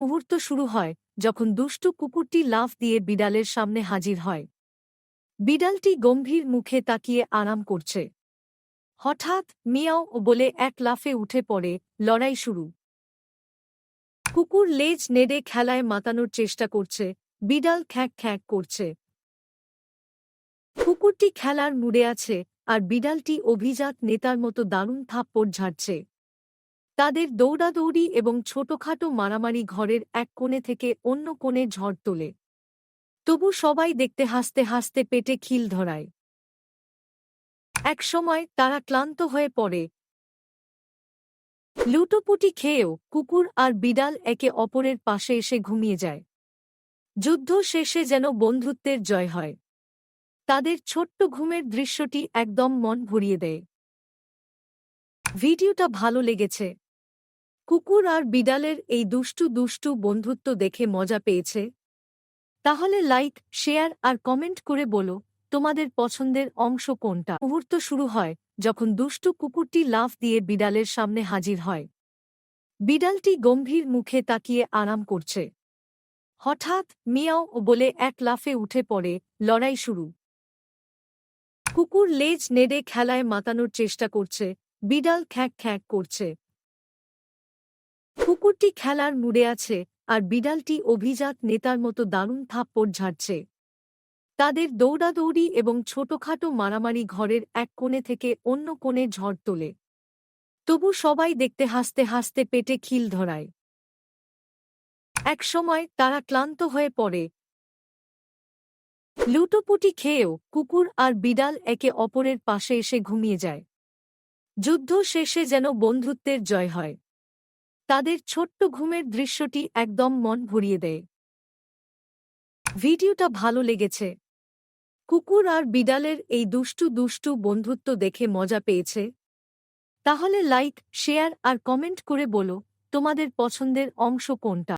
মুহূর্ত শুরু হয় যখন দুষ্টু কুকুরটি লাফ দিয়ে বিড়ালের সামনে হাজির হয়। বিড়ালটি গম্ভীর মুখে তাকিয়ে আরাম করছে। হঠাৎ মিয়াও বলে এক লাফে উঠে পড়ে। লড়াই শুরু। কুকুর লেজ নেড়ে খেলায় মাতানোর চেষ্টা করছে। বিড়াল খ্যাঁক খ্যাঁক করছে। কুকুরটি খেলার মুডে আছে আর বিড়ালটি অভিজাত নেতার মতো দারুণ থাপ্পড় ঝাড়ছে। তাদের দৌড়াদৌড়ি এবং ছোটখাটো মারামারি ঘরের এক কোণে থেকে অন্য কোণে ঝড় তোলে। তবু সবাই দেখতে হাসতে হাসতে পেটে খিল ধরায়। একসময় তারা ক্লান্ত হয়ে পড়ে। লুটোপুটি খেয়েও কুকুর আর বিড়াল একে অপরের পাশে এসে ঘুমিয়ে যায়। যুদ্ধ শেষে যেন বন্ধুত্বের জয় হয়। তাদের ছোট্ট ঘুমের দৃশ্যটি একদম মন ভরিয়ে দেয়। ভিডিওটা ভালো লেগেছে? কুকুর আর বিড়ালের এই দুষ্টু দুষ্টু বন্ধুত্ব দেখে মজা পেয়েছে? তাহলে লাইক, শেয়ার আর কমেন্ট করে বলো তোমাদের পছন্দের অংশ কোনটা। মুহূর্ত শুরু হয় যখন দুষ্টু কুকুরটি লাফ দিয়ে বিড়ালের সামনে হাজির হয়। বিড়ালটি গম্ভীর মুখে তাকিয়ে আরাম করছে। হঠাৎ মিয়াও বলে এক লাফে উঠে পড়ে। লড়াই শুরু। কুকুর লেজ নেড়ে খেলায় মাতানোর চেষ্টা করছে। বিড়াল খ্যাঁক খ্যাঁক করছে। কুকুরটি খেলার মুডে আছে আর বিড়ালটি অভিজাত নেতার মতো দারুণ থাপ্পড় ঝাড়ছে। তাদের দৌড়াদৌড়ি এবং ছোটখাটো মারামারি ঘরের এক কোণে থেকে অন্য কোণে ঝড় তোলে। তবু সবাই দেখতে হাসতে হাসতে পেটে খিল ধরায়। একসময় তারা ক্লান্ত হয়ে পড়ে। লুটোপুটি খেয়েও কুকুর আর বিড়াল একে অপরের পাশে এসে ঘুমিয়ে যায়। যুদ্ধ শেষে যেন বন্ধুত্বের জয় হয়। তাদের ছোট্ট ঘুমের দৃশ্যটি একদম মন ভরিয়ে দেয়। ভিডিওটা ভালো লেগেছে? কুকুর আর বিড়ালের এই দুষ্টু দুষ্টু বন্ধুত্ব দেখে মজা পেয়েছে? তাহলে লাইক, শেয়ার আর কমেন্ট করে বলো তোমাদের পছন্দের অংশ কোনটা।